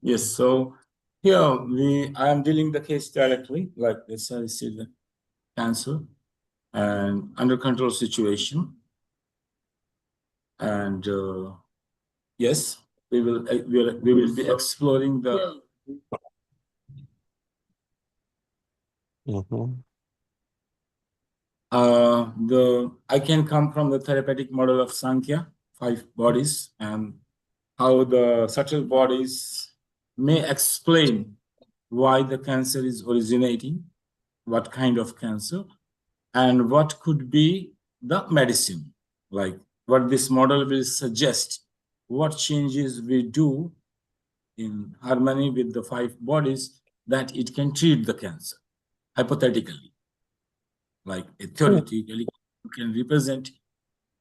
Yes, so here I am dealing the case directly, like let's say I see the cancer and under control situation. And yes, we will be exploring the I can come from the therapeutic model of Sankhya, 5 bodies, and how the subtle bodies may explain why the cancer is originating, what kind of cancer, and what could be the medicine, like what this model will suggest, what changes we do in harmony with the 5 bodies that it can treat the cancer, hypothetically, like theoretically, you can represent.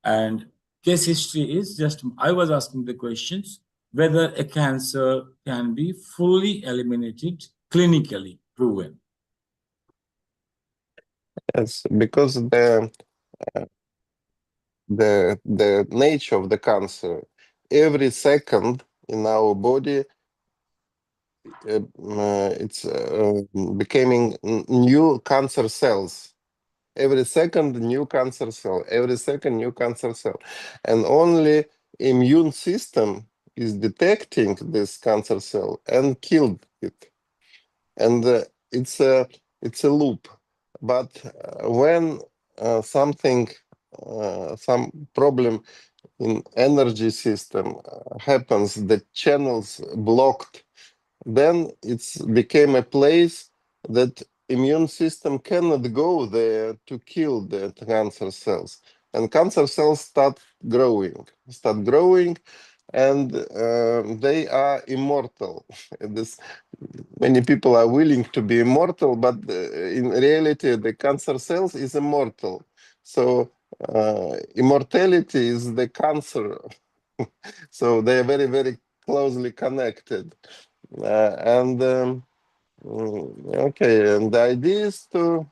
And case history is just, I was asking the questions whether a cancer can be fully eliminated, clinically proven. Yes, because the nature of the cancer, every second in our body, it's becoming new cancer cells. Every second, new cancer cell. Every second, new cancer cell, and only immune system is detecting this cancer cell and killed it. And it's a loop. But when something, some problem in energy system happens, the channels blocked, then it's became a place that immune system cannot go there to kill the cancer cells, and cancer cells start growing, and they are immortal. This, many people are willing to be immortal, but in reality the cancer cells is immortal. So immortality is the cancer. So they are very, very closely connected. And okay, and the idea is to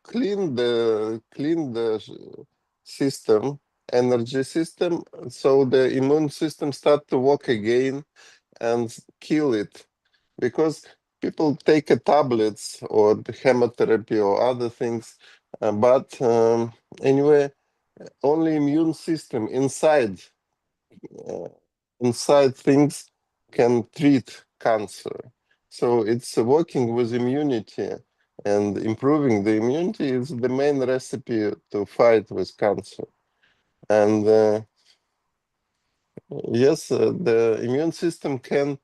clean the system, energy system, so the immune system start to work again and kill it. Because people take a tablets or the chemotherapy or other things, but anyway, only immune system uh, inside things can treat cancer. So it's working with immunity, and improving the immunity is the main recipe to fight with cancer. And yes, the immune system can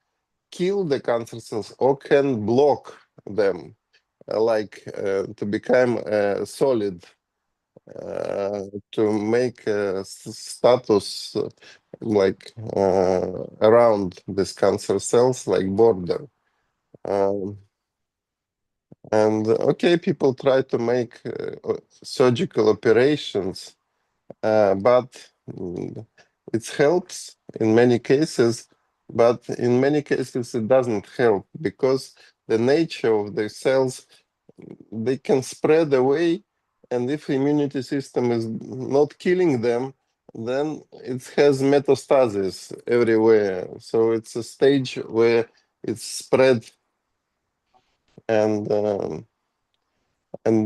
kill the cancer cells or can block them, to become solid, to make a status around these cancer cells, like border. Um, and okay, people try to make surgical operations, but it helps in many cases, but in many cases it doesn't help, because the nature of the cells, they can spread away, and if immunity system is not killing them, then it has metastasis everywhere. So it's a stage where it's spread. And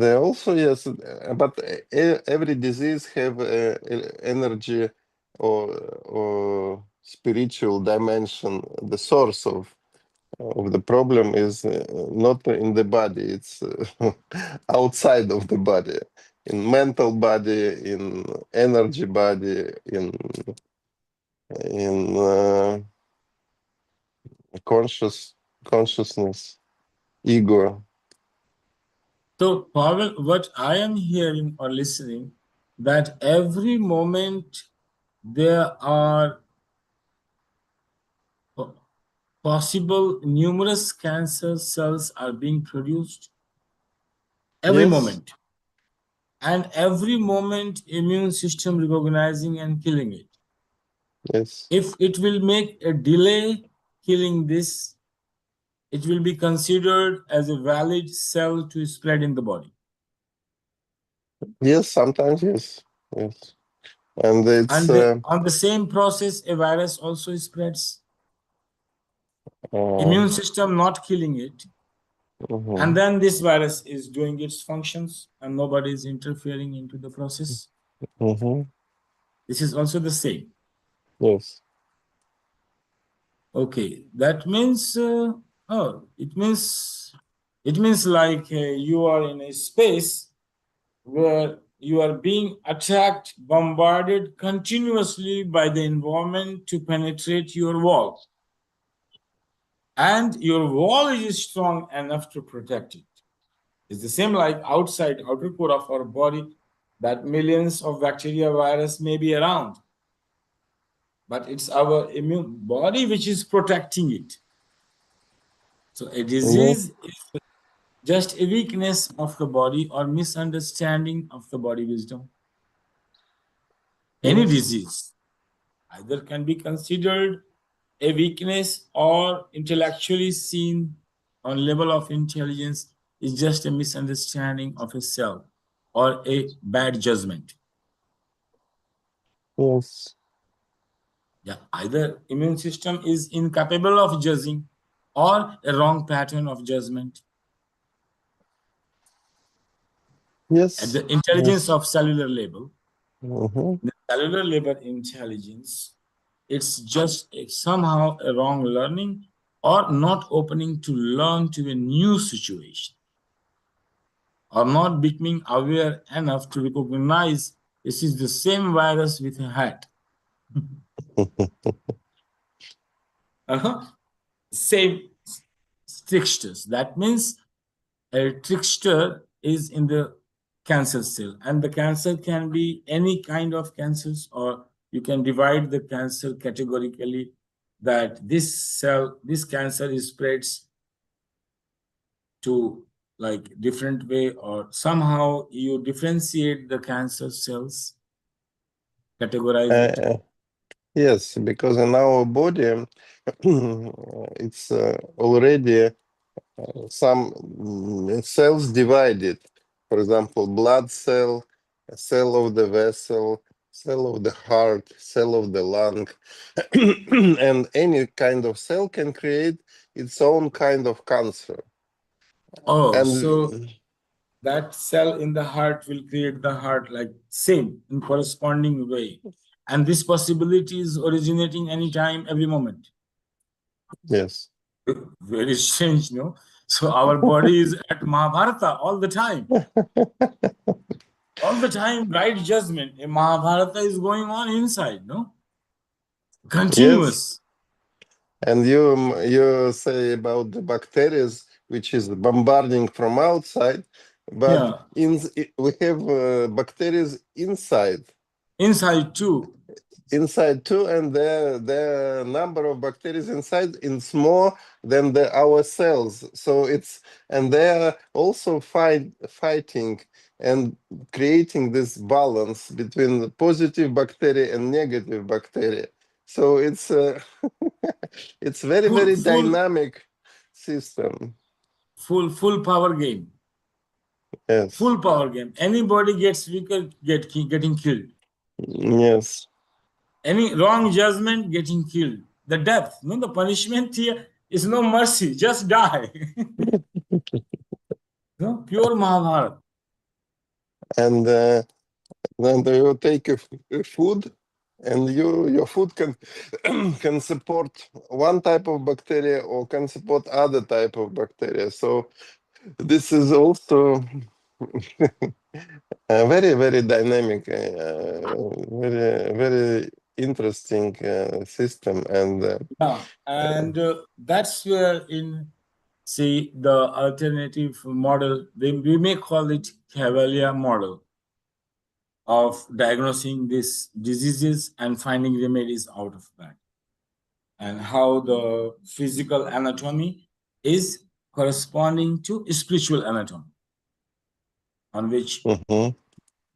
also, yes, but every disease have energy or spiritual dimension. The source of the problem is not in the body; it's outside of the body, in mental body, in energy body, in consciousness, ego. So, Pavel, what I am hearing or listening, that every moment there are possible numerous cancer cells are being produced every Yes, moment, and every moment immune system recognizing and killing it. yes. If it will make a delay killing this, it will be considered as a valid cell to spread in the body. Yes, sometimes yes, yes. And it's on the same process, a virus also spreads. uh, Immune system not killing it, mhm, and then this virus is doing its functions, and nobody is interfering into the process. mhm, This is also the same. yes. Okay, that means it means like you are in a space where you are being attacked, bombarded continuously by the environment to penetrate your wall. And your wall is strong enough to protect it. It's the same like outside, outer core of our body, that millions of bacteria, virus may be around, but it's our immune body which is protecting it. So a Mhm, disease is just a weakness of the body or misunderstanding of the body wisdom. Any yes. disease either can be considered a weakness or intellectually seen on level of intelligence is just a misunderstanding of a cell or a bad judgment. Yes. Yeah, either immune system is incapable of judging or a wrong pattern of judgment. At Yes. the intelligence Yes. of cellular level, Mhm, the cellular level intelligence, it's just somehow a wrong learning or not opening to learn to a new situation or not becoming aware enough to recognize this is the same virus with a hat. Uh-huh. Same tricksters. That means a trickster is in the cancer cell, and the cancer can be any kind of cancers, or you can divide the cancer categorically that this cell, this cancer is spreads to like different way, or somehow you differentiate the cancer cells, categorize it. uh, yes, because in our body, it's already some cells divided. For example, blood cell, a cell of the vessel, cell of the heart, cell of the lung, and any kind of cell can create its own kind of cancer. Oh, so And that cell in the heart will create the heart like same in corresponding way, and this possibility is originating anytime, every moment. yes, Very strange, no? So our body is at Mahabharata all the time. All the time, right judgment. A Mahabharata is going on inside, no? yes. Continuous. And you say about the bacteria, which is bombarding from outside, but Yeah. we have bacteria inside. Inside too. Inside too, and the number of bacteria inside is more than our cells. So it's, and they are also fighting and creating this balance between the positive bacteria and negative bacteria. So it's it's Full, very full, dynamic system. full power game. Yes, Full power game. Anybody gets weaker, getting killed. yes, Any wrong judgment, getting killed. The death, no, the punishment here is no mercy, just die. No, pure Mahabharata. and then they will take a food, and your food can can support one type of bacteria or can support other type of bacteria. So this is also a very dynamic, very interesting system. And Yeah, and that's where in see the alternative model, we may call it Cavalier model of diagnosing these diseases and finding remedies out of that, and how the physical anatomy is corresponding to spiritual anatomy, on which, mhm,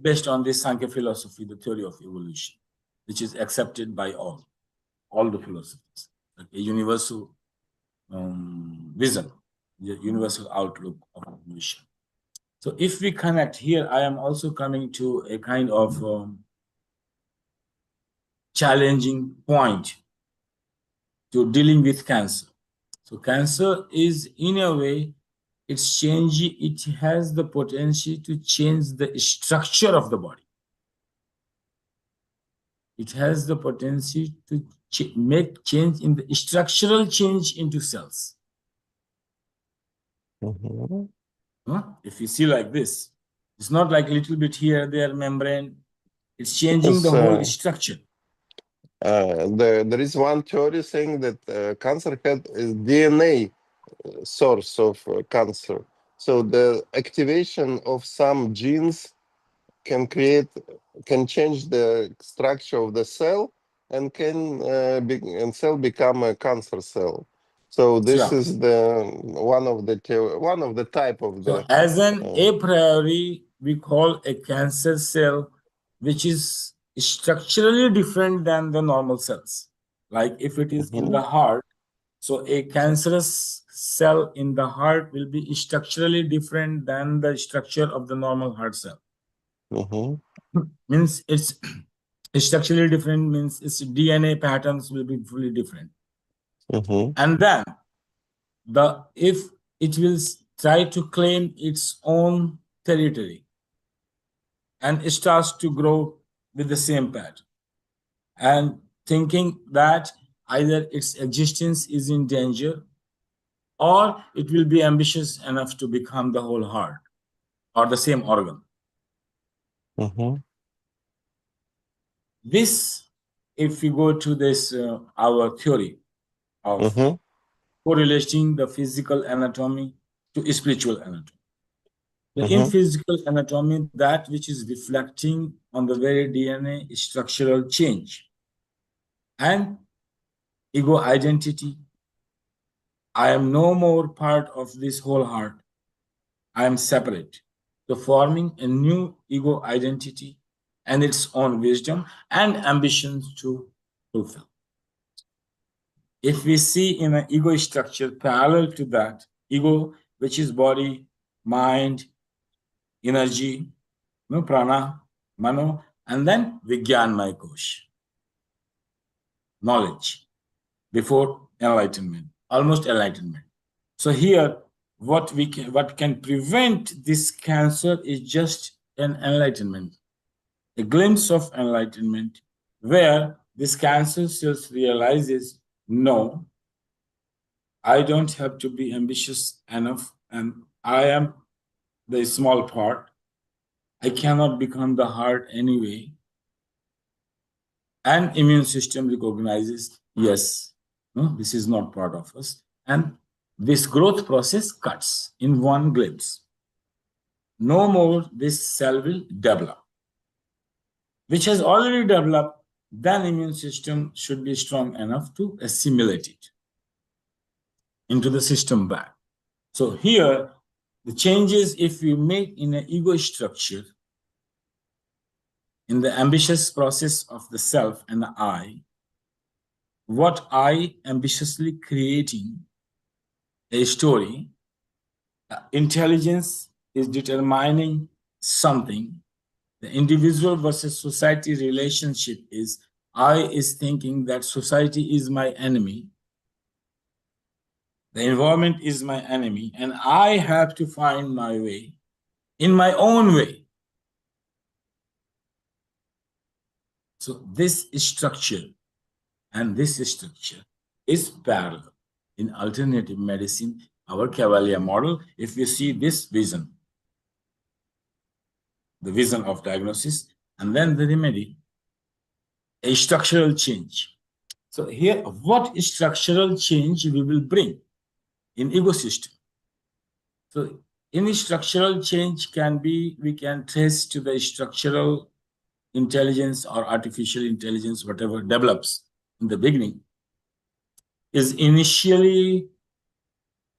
based on this Sankhya philosophy, the theory of evolution, which is accepted by all the philosophies, like a universal vision, the universal outlook of evolution. So if we connect here, I am also coming to a kind of challenging point to dealing with cancer. So cancer is, in a way, it has the potential to change the structure of the body. It has the potential to make change in the structural change into cells. If you see like this, it's not like a little bit here, there, membrane. It's changing the whole structure. There is one theory saying that cancer had a DNA source of cancer. So the activation of some genes can change the structure of the cell and cell become a cancer cell. So this is one of the type of the. So as an a priori, we call a cancer cell, which is structurally different than the normal cells. Like if it is in the heart, so a cancerous cell in the heart will be structurally different than the structure of the normal heart cell. Means it's structurally different, means its DNA patterns will be fully different. And then if it will try to claim its own territory and it starts to grow with the same pattern and thinking that either its existence is in danger or it will be ambitious enough to become the whole heart or the same organ. This, if we go to this, our theory of correlating the physical anatomy to spiritual anatomy. In physical anatomy, that which is reflecting on the very DNA is structural change and ego identity. I am no more part of this whole heart. I am separate. So forming a new ego identity and its own wisdom and ambitions to fulfill. If we see in an ego structure parallel to that, ego, which is body, mind, energy, prana, mano, and then Vigyanmaya Kosh, knowledge, before enlightenment, almost enlightenment. So here, what can prevent this cancer is just an enlightenment, a glimpse of enlightenment, where this cancer cells realizes, no, I don't have to be ambitious enough, and I am the small part. I cannot become the heart anyway. And immune system recognizes, yes, no, this is not part of us. And this growth process cuts in one glimpse. No more this cell will develop, which has already developed. Then immune system should be strong enough to assimilate it into the system back. So here, the changes if we make in an ego structure, in the ambitious process of the self and the I, what I ambitiously creating a story, intelligence is determining something. The individual versus society relationship is I is thinking that society is my enemy. The environment is my enemy, and I have to find my way in my own way. So this structure and this structure is parallel. In alternative medicine, our Cavalier model, if you see this vision, the vision of diagnosis, and then the remedy, a structural change. So here, what structural change we will bring in ecosystem? So any structural change we can trace to the structural intelligence or artificial intelligence, whatever develops in the beginning, is initially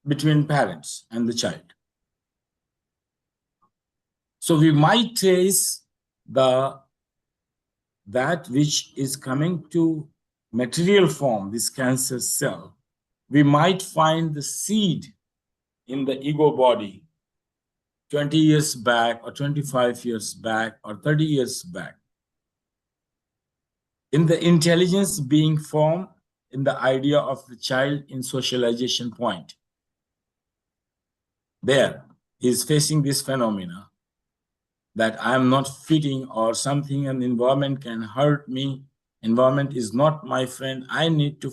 between parents and the child. So we might trace that which is coming to material form, this cancer cell. We might find the seed in the ego body 20 years back or 25 years back or 30 years back. in the intelligence being formed in the idea of the child in socialization point. There, he is facing this phenomena that I am not fitting or something, and environment can hurt me. Environment is not my friend. I need to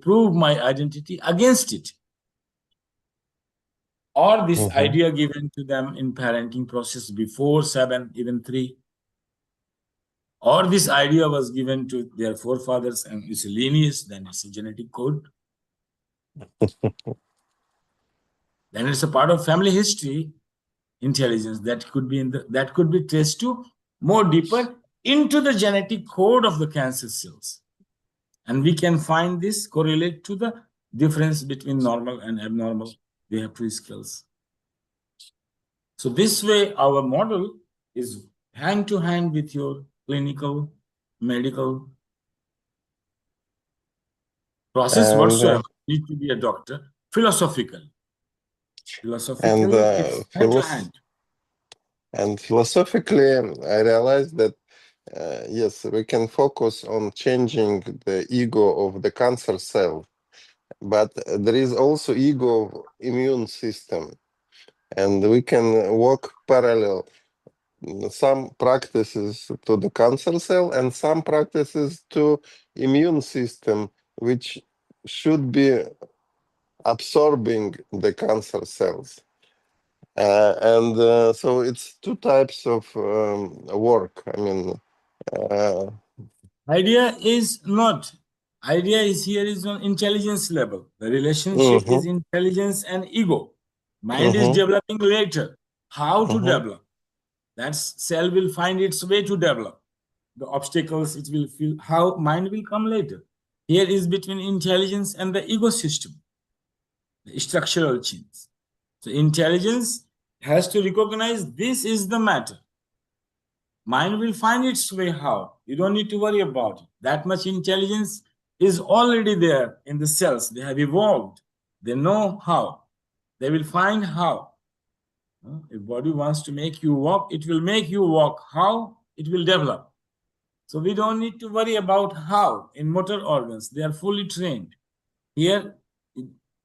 prove my identity against it. Or this idea given to them in parenting process before 7, even 3. Or this idea was given to their forefathers and it's a lineage, then it's a genetic code. Then it's a part of family history, intelligence that could be traced to more deeper into the genetic code of the cancer cells. And we can find this correlate to the difference between normal and abnormal. They have 2 skills. So this way, our model is hand to hand with your clinical, medical process whatsoever. Need to be a doctor. Philosophical, it's hand to hand. And philosophically, I realized that yes, we can focus on changing the ego of the cancer cell, but there is also ego of immune system, and we can walk parallel. Some practices to the cancer cell and some practices to immune system, which should be absorbing the cancer cells. So it's 2 types of work. I mean, idea is here is on intelligence level. The relationship is intelligence and ego. Mind is developing later. How to develop? That cell will find its way to develop. The obstacles it will feel, how mind will come later. Here is between intelligence and the ego system, the structural change. So intelligence has to recognize this is the matter. Mind will find its way how. You don't need to worry about it. That much intelligence is already there in the cells. They have evolved. They know how. They will find how. If body wants to make you walk, it will make you walk. How? It will develop. So we don't need to worry about how. In motor organs, they are fully trained. Here,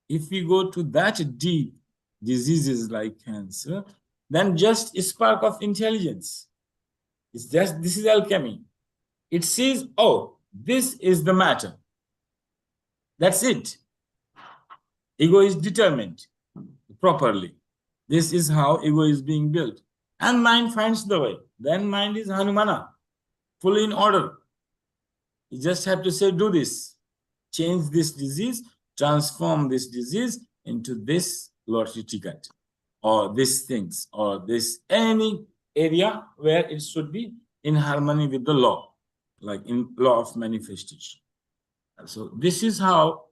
if we go to that deep diseases like cancer, then just a spark of intelligence. It's just, this is alchemy. It says, oh, this is the matter. That's it. Ego is determined properly. This is how ego is being built. And mind finds the way. Then mind is Hanumana, fully in order. You just have to say, do this. Change this disease, transform this disease into this lottery ticket, or these things, or this any area where it should be in harmony with the law, like in law of manifestation. So this is how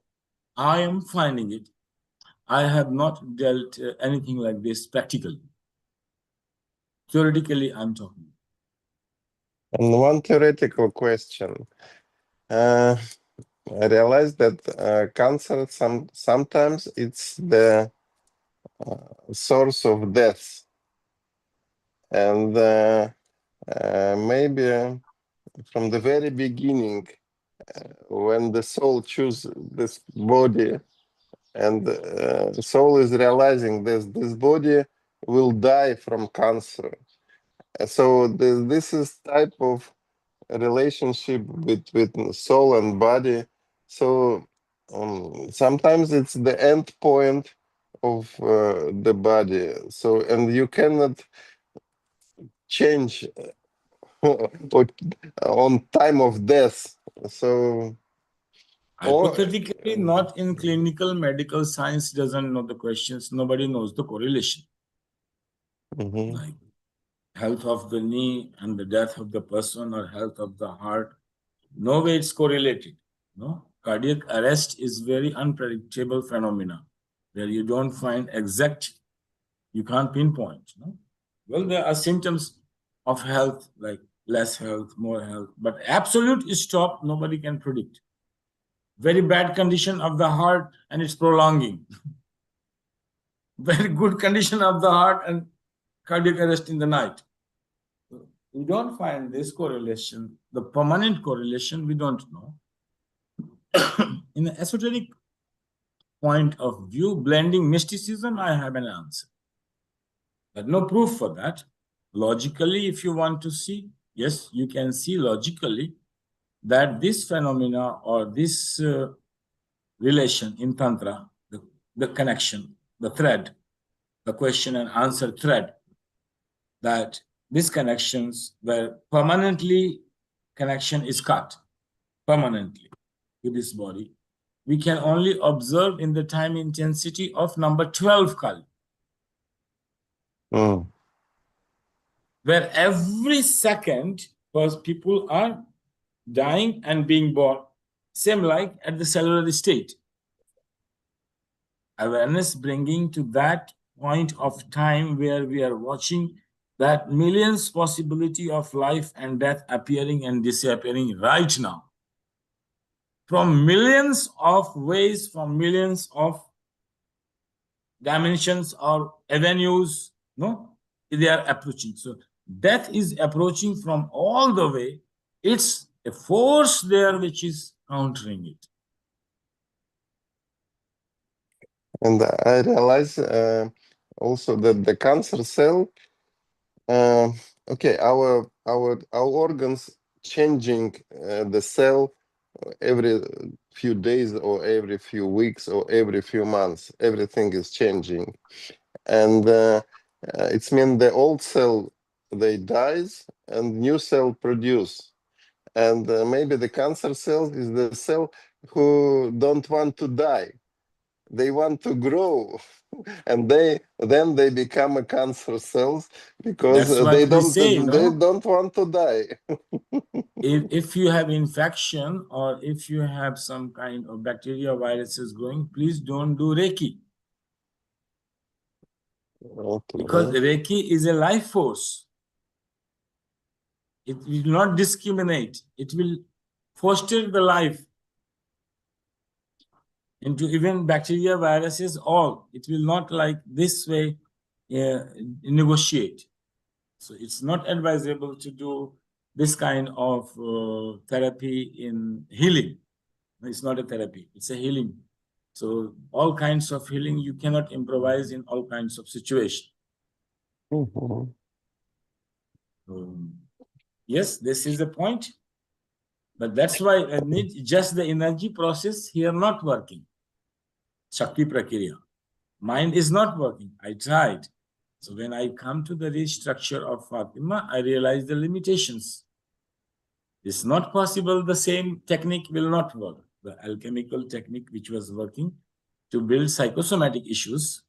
I am finding it. I have not dealt anything like this practically. Theoretically, I'm talking. And one theoretical question. I realized that cancer sometimes it's the source of death, and maybe from the very beginning, when the soul chooses this body, and the soul is realizing this body will die from cancer. So this is type of relationship between soul and body. So sometimes it's the end point of the body. So, and you cannot change on time of death. So hypothetically, not in clinical medical science doesn't know the questions. Nobody knows the correlation. Like health of the knee and the death of the person, or health of the heart. No way it's correlated. No, cardiac arrest is very unpredictable phenomena where you don't find exact, you can't pinpoint. No? Well, there are symptoms of health like less health, more health, but absolute stop, nobody can predict. Very bad condition of the heart and it's prolonging. Very good condition of the heart and cardiac arrest in the night. we don't find this correlation, the permanent correlation, we don't know. In an esoteric point of view, blending mysticism, I have an answer. But no proof for that. Logically, if you want to see, yes, you can see logically that this phenomena or this relation in Tantra, the connection, the thread, the question and answer thread, that these connections where permanently connection is cut permanently to this body, we can only observe in the time intensity of number 12 Kali, where every second, because people are dying and being born, same like at the cellular state. Awareness bringing to that point of time where we are watching that millions possibility of life and death appearing and disappearing right now. From millions of ways, from millions of dimensions or avenues, no, they are approaching. So death is approaching from all the way. It's a force there which is countering it. And I realize also that the cancer cell, okay, our organs changing the cell every few days or every few weeks or every few months. Everything is changing, and it's mean the old cell they dies and new cell produce, and maybe the cancer cell is the cell who don't want to die. They want to grow, and then they become a cancer cells because That's what we say, they no? don't want to die. If you have infection or if you have some kind of bacteria, viruses growing, please don't do Reiki. Because Okay. Reiki is a life force. It will not discriminate. It will foster the life into even bacteria, viruses, all. It will not like this way negotiate. So it's not advisable to do this kind of therapy in healing. It's not a therapy, it's a healing. So all kinds of healing, you cannot improvise in all kinds of situations. Mhm. Yes, this is the point. But that's why I need just the energy process here not working. Shakti Prakriya. Mind is not working. I tried. So when I come to the restructure of Fatima, I realize the limitations. It's not possible the same technique will not work. The alchemical technique which was working to build psychosomatic issues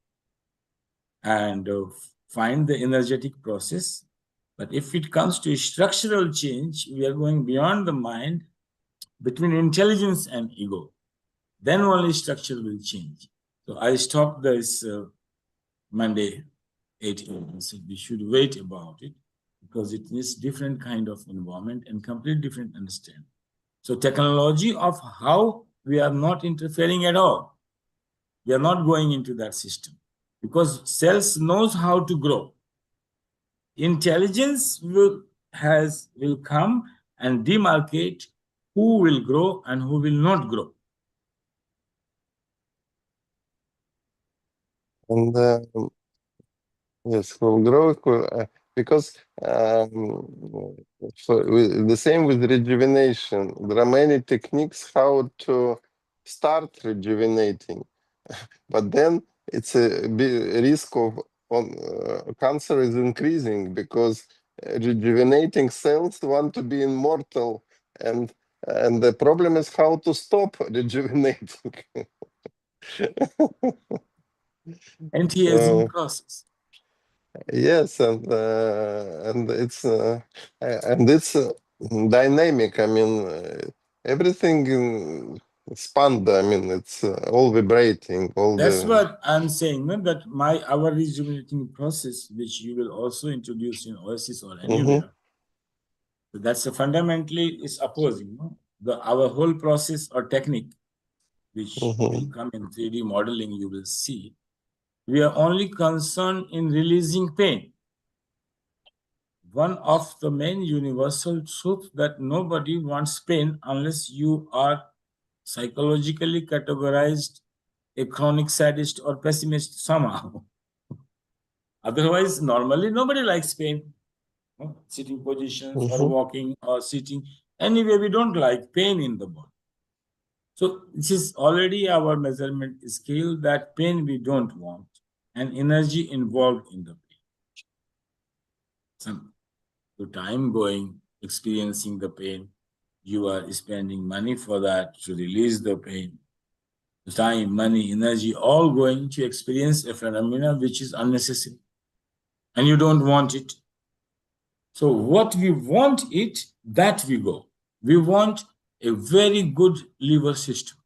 and find the energetic process. But if it comes to structural change, we are going beyond the mind between intelligence and ego. Then only structure will change. So I stopped this Monday 8 a.m. said we should wait about it because it needs different kind of environment and complete different understanding. So technology of how we are not interfering at all. We are not going into that system because cells knows how to grow. Intelligence will come and demarcate who will grow and who will not grow. And yes, will grow because the same with rejuvenation. There are many techniques how to start rejuvenating, but then it's a risk of cancer is increasing because rejuvenating cells want to be immortal, and the problem is how to stop rejuvenating. Anti-aging process. Yes, and it's dynamic. I mean, everything spun. I mean, it's all vibrating. All That's the what I'm saying, no? That our rejuvenating process, which you will also introduce in Oasis or Mhm, anywhere, that's a fundamentally is opposing. No? Our whole process or technique, which will mhm. come in 3D modeling, you will see, we are only concerned in releasing pain. one of the main universal truths that nobody wants pain unless you are psychologically categorized a chronic sadist or pessimist somehow. Otherwise, normally nobody likes pain. Sitting positions or Mhm. walking or sitting. Anyway, we don't like pain in the body. So this is already our measurement scale that pain we don't want and energy involved in the pain. Some the time going, experiencing the pain, you are spending money for that to release the pain. The time, money, energy, all going to experience a phenomena which is unnecessary. And you don't want it. So what we want it, that we go. We want a very good liver system.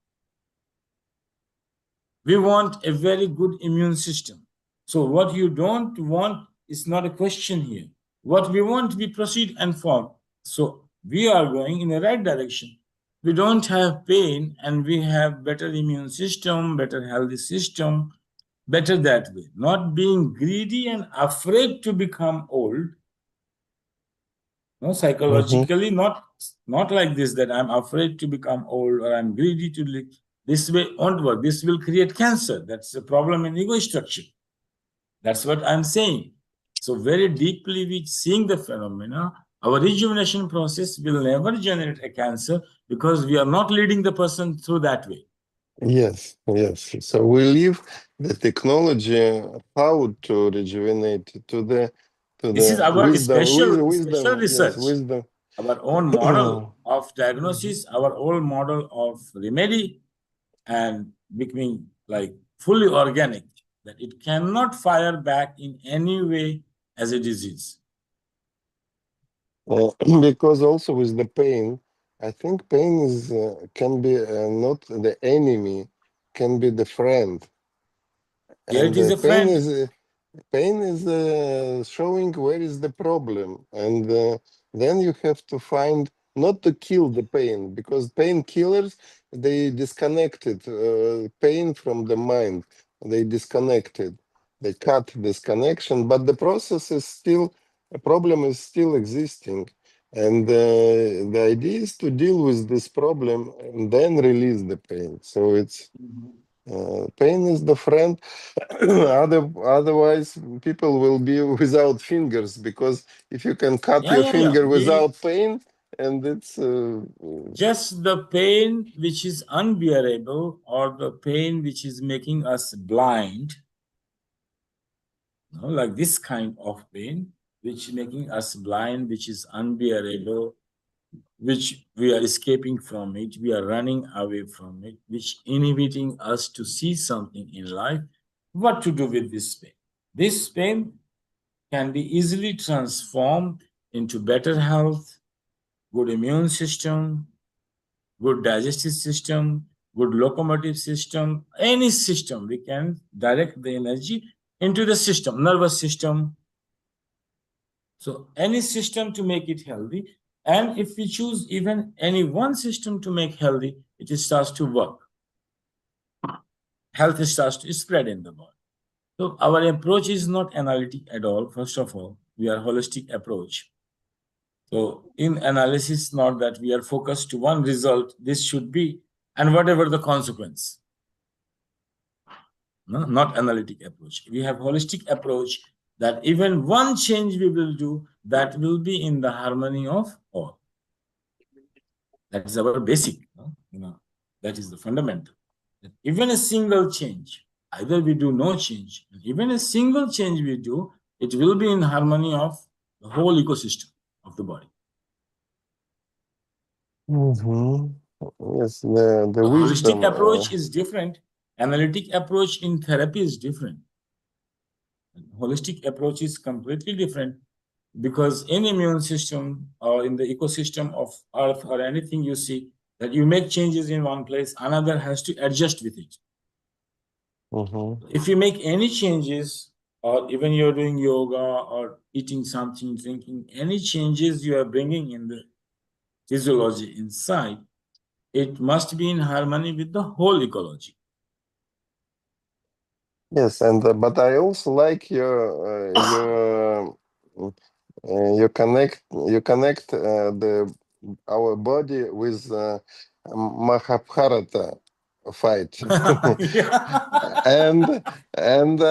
We want a very good immune system. So what you don't want is not a question here. What we want, we proceed and form. So we are going in the right direction. We don't have pain and we have better immune system, better healthy system, better that way. Not being greedy and afraid to become old. No, Mhm. psychologically, not like this that I'm afraid to become old or I'm greedy to live. This way won't work. This will create cancer. That's a problem in ego structure. That's what I'm saying. So very deeply we seeing the phenomena. Our rejuvenation process will never generate a cancer because we are not leading the person through that way. Yes, yes. So we leave the technology how to rejuvenate to This is the our special wisdom, yes, research, wisdom. our own model of diagnosis, our own model of remedy, and becoming like fully organic, that it cannot fire back in any way as a disease. Because also with the pain, I think pain is can be not the enemy, can be the friend, Here it and is a pain friend. is showing where is the problem, and then you have to find not to kill the pain because painkillers they disconnected pain from the mind. They disconnected. They cut this connection, but the process is still a problem is still existing, and the idea is to deal with this problem and then release the pain. So it's pain is the friend. Otherwise, people will be without fingers because if you can cut Yeah, your yeah, yeah. finger We without pain, and it's just the pain which is unbearable or the pain which is making us blind, like this kind of pain, which is making us blind, which is unbearable, which we are escaping from it, we are running away from it, which inhibiting us to see something in life. What to do with this pain? This pain can be easily transformed into better health, good immune system, good digestive system, good locomotive system, any system. We can direct the energy into the system, nervous system. So any system to make it healthy. And if we choose even any one system to make healthy, it starts to work. Health starts to spread in the body. So our approach is not analytic at all. First of all, we are holistic approach. So in analysis, not that we are focused to one result, this should be, and whatever the consequence. No, not analytic approach. We have holistic approach that even one change we will do, that will be in the harmony of all. That is our basic, that is the fundamental. That even a single change, either we do no change, even a single change we do, it will be in harmony of the whole ecosystem of the body. mhm. Yes, the The holistic wisdom. approach is different. Analytic approach in therapy is different. Holistic approach is completely different because in immune system or in the ecosystem of earth or anything you see that you make changes in one place, another has to adjust with it. Mhm. If you make any changes, or even you're doing yoga or eating something, drinking, any changes you are bringing in the physiology inside, it must be in harmony with the whole ecology. Yes, and but I also like your you connect the our body with Mahabharata fight, Yeah. and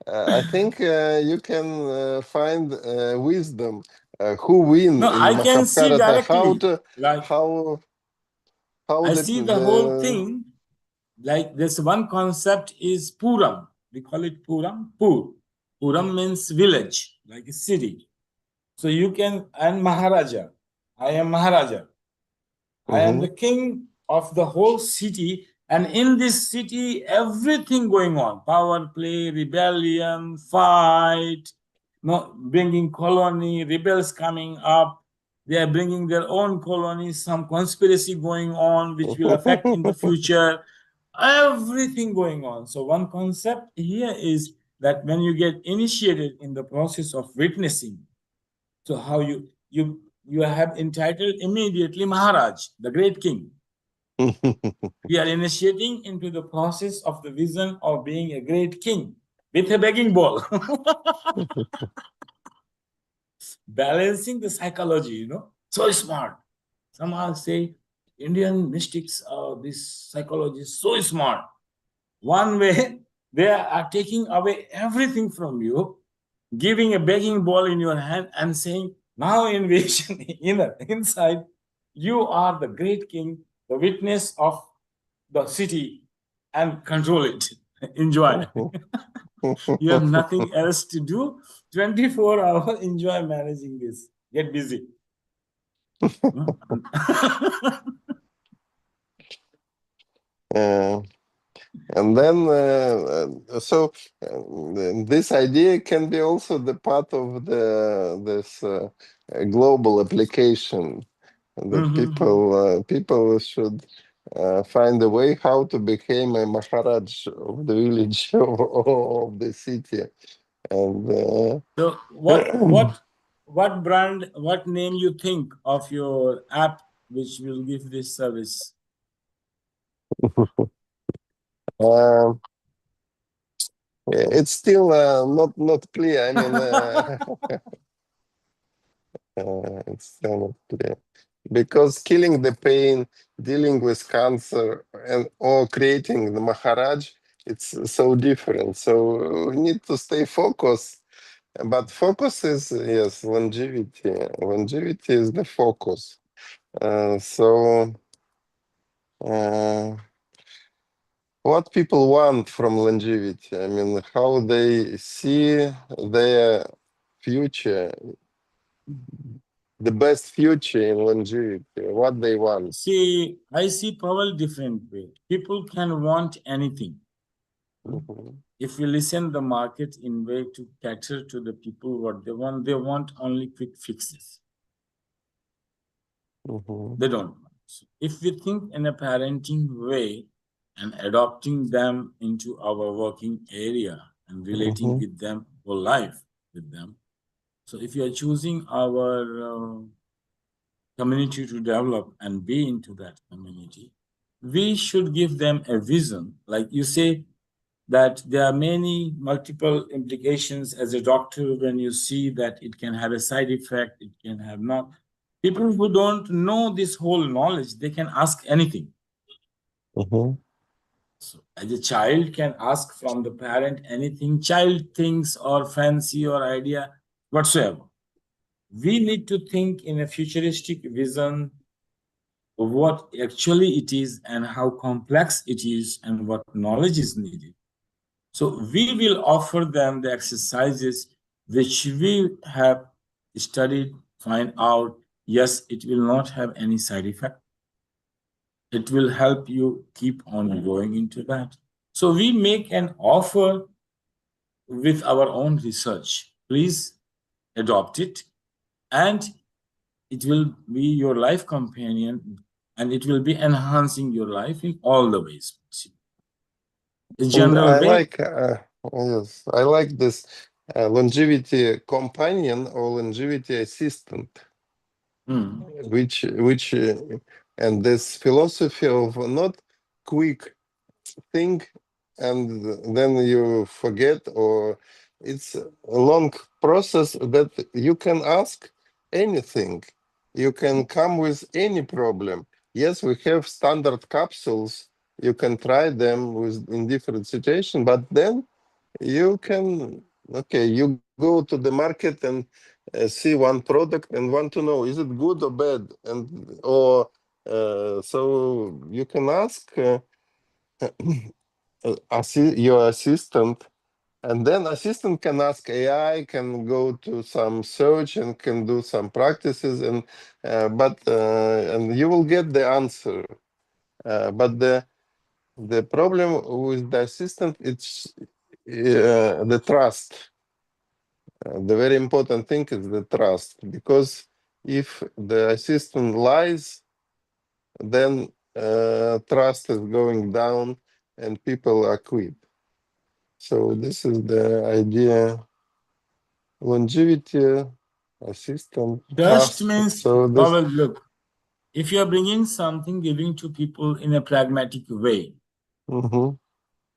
I think you can find wisdom who win No, in I can see Mahabharata, directly. Like how how I the see the whole the thing. Like this one concept is Puram. We call it Puram. Puram means village, like a city. So you can, and Maharaja. I am Maharaja. I am the Mhm. king of the whole city. And in this city, everything going on power play, rebellion, fight, no, bringing colony, rebels coming up. They are bringing their own colonies, some conspiracy going on, which will affect in the future. Everything going on. So, one concept here is that when you get initiated in the process of witnessing, so how you have entitled immediately Maharaj, the great king. We are initiating into the process of the vision of being a great king with a begging bowl, balancing the psychology, so smart. Some are say Indian mystics, this psychology is so smart. One way they are taking away everything from you, giving a begging bowl in your hand and saying, now invasion inside, you are the great king, the witness of the city, and control it. Enjoy. You have nothing else to do. 24 hours, enjoy managing this. Get busy. Uh, and then this idea can be also the part of this global application that people should find a way how to become a Maharaj of the village of the city. And So what brand, what name you think of your app which will give this service? uh, it's still not clear. I mean, it's still not clear because killing the pain, dealing with cancer, and or creating the Maharaj, it's so different. So we need to stay focused. But focus is yes, longevity. Longevity is the focus. So. Uh, what people want from longevity? I mean, how they see their future, the best future in longevity, what they want. See, I see power different way. People can want anything. Mhm, If you listen the market in way to cater to the people what they want only quick fixes. mhm, They don't want. So if we think in a parenting way and adopting them into our working area and relating mhm, with them for life with them. So if you are choosing our community to develop and be into that community, we should give them a vision. Like you say, that there are many multiple implications as a doctor when you see that it can have a side effect, it can have not. People who don't know this whole knowledge, they can ask anything. mhm, So as a child can ask from the parent anything, child thinks or fancy or idea whatsoever. We need to think in a futuristic vision of what actually it is and how complex it is and what knowledge is needed. So we will offer them the exercises which we have studied, find out, yes, it will not have any side effect. It will help you keep on going into that. So we make an offer with our own research. Please adopt it and it will be your life companion and it will be enhancing your life in all the ways possible. A And general way. yes, I like this longevity companion or longevity assistant, Mm. which and this philosophy of not quick think and then you forget or it's a long process that you can ask anything. You can come with any problem. Yes, we have standard capsules. You can try them with in different situations, but then you can, okay, you go to the market and see one product and want to know, is it good or bad? And or so you can ask your assistant, and then assistant can ask AI, can go to some search and can do some practices, and and you will get the answer. But the problem with the assistant, it's the trust. The very important thing is the trust, because if the assistant lies, then trust is going down and people are quit. So this is the idea: longevity, assistant, Trust trust. means, So this. Pavel, look, if you are bringing something, giving to people in a pragmatic way, Mhm,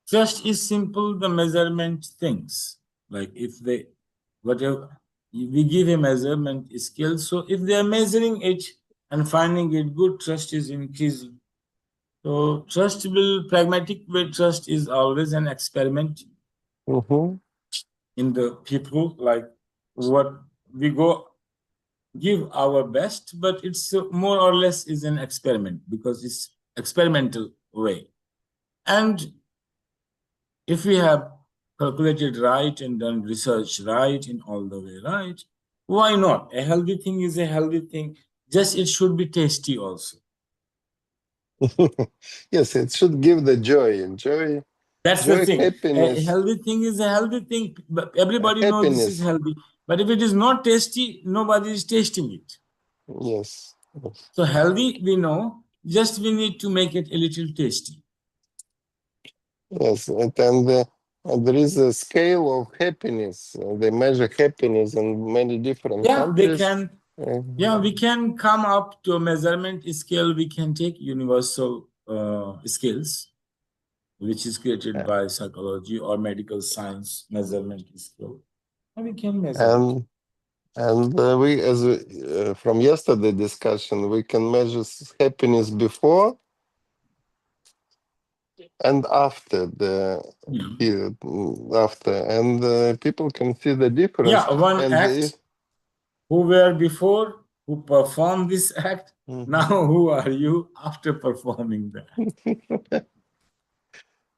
trust is simple, the measurement things. Like if they, whatever, we give a measurement scale. So if they are measuring it and finding it good, trust is increasing. So trust will, pragmatic way, trust is always an experiment mhm, in the people. Like what we go give our best, but it's more or less is an experiment because it's experimental way. And if we have calculated right and done research right in all the way right, why not? A healthy thing is a healthy thing. Just it should be tasty also. yes, it should give the joy, That's the joy, thing. A happiness, healthy thing is a healthy thing. But everybody knows this is happiness. healthy. But if it is not tasty, nobody is tasting it. Yes, yes, So healthy, we know. Just we need to make it a little tasty. yes. And there is a scale of happiness. They measure happiness in many different Yeah, they countries. can. Uh, Yeah, we can come up to a measurement scale. We can take universal scales, which is created by psychology or medical science measurement scale, and we can measure it. and we, from yesterday discussion, we can measure happiness before and after the Yeah, period, after, and people can see the difference. yeah. One And act who were before, who performed this act. Now, Mhm. who are you after performing that?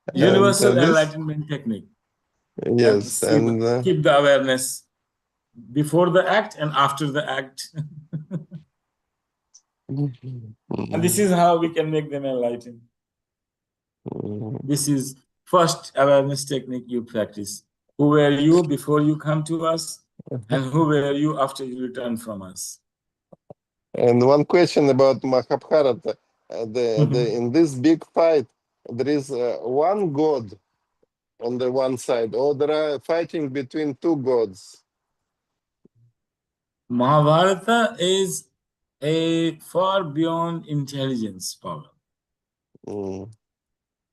And Universal this, enlightenment technique, and yes, see the, and keep the awareness before the act and after the act. And this mm, is how we can make them enlightened. mm, This is first awareness technique you practice. Who were you before you come to us, and who were you after you return from us? and one question about Mahabharata. In this big fight, there is one god on the one side, or there are fighting between two gods. Mahabharata is a far beyond intelligence power, Mm,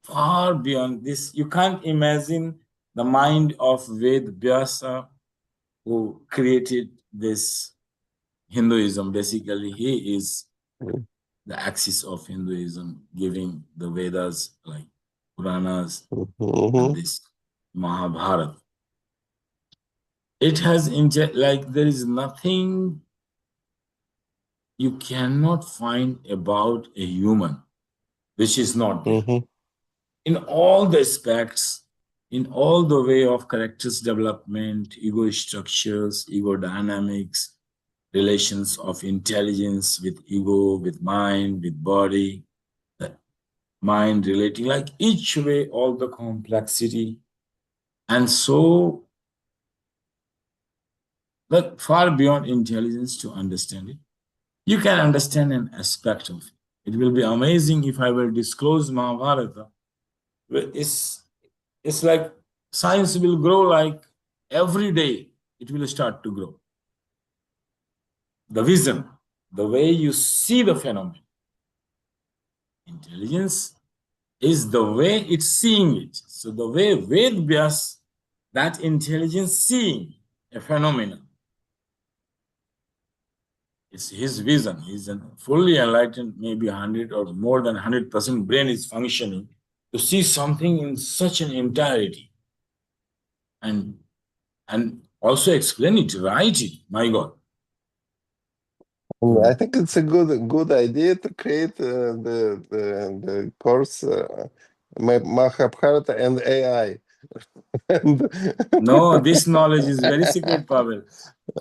far beyond this. You can't imagine the mind of Ved Vyasa, who created this Hinduism. Basically, he is mm, the axis of Hinduism, giving the Vedas like Puranas and mhm, this Mahabharata. It has like there is nothing you cannot find about a human which is not there. mhm, In all the aspects, in all the way of characters development, ego structures, ego dynamics, relations of intelligence with ego, with mind, with body, the mind relating, like each way, all the complexity. And so, like far beyond intelligence to understand it. You can understand an aspect of it. It will be amazing if I will disclose Mahabharata. It's like science will grow like every day, it will start to grow. The vision, the way you see the phenomenon. Intelligence is the way it's seeing it. So the way Ved Vyas that intelligence seeing a phenomenon. It's his vision. He's a fully enlightened, maybe 100 or more than 100% brain is functioning to see something in such an entirety and also explain it, write it. My God. I think it's a good idea to create the course Mahabharata and AI. No, this knowledge is very secret, Pavel.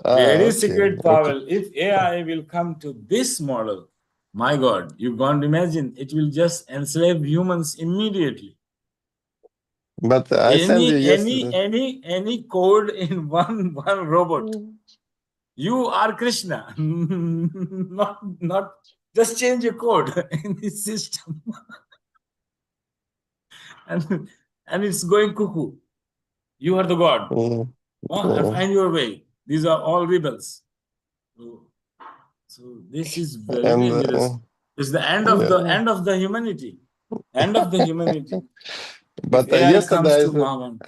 Very Okay, secret, okay. Pavel. If AI will come to this model, my God, you can't imagine. It will just enslave humans immediately. But I send you yesterday. Any code in one robot. You are Krishna. Not just change your code in this system. and and it's going cuckoo. You are the God. Mm, Find your way. These are all rebels. So this is very and dangerous. It's the yeah. end of the humanity. End of the humanity. If But AI comes to Mahavan.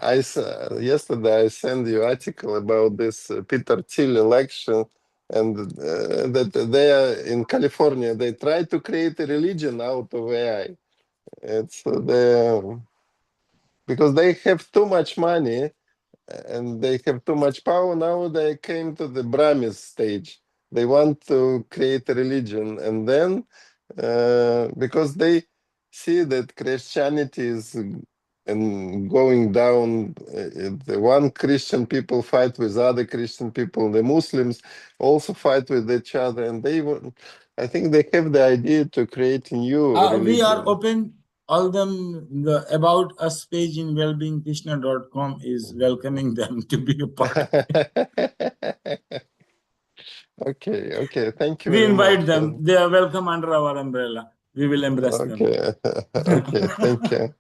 yesterday I sent you article about this Peter Thiel election, and that they are in California. They try to create a religion out of AI. It's because they have too much money and they have too much power. Now they came to the Brahmis stage. They want to create a religion, and then because they see that Christianity is and going down, the one Christian people fight with other Christian people. The Muslims also fight with each other, and I think they have the idea to create a new We are religion. open. All them, the About Us page in wellbeingkrishna.com is welcoming them to be a part. Okay, okay. Thank you We very invite much. them. They are welcome under our umbrella. We will embrace them. Okay, okay. Thank you.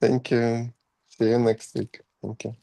Thank you. See you next week. Thank you.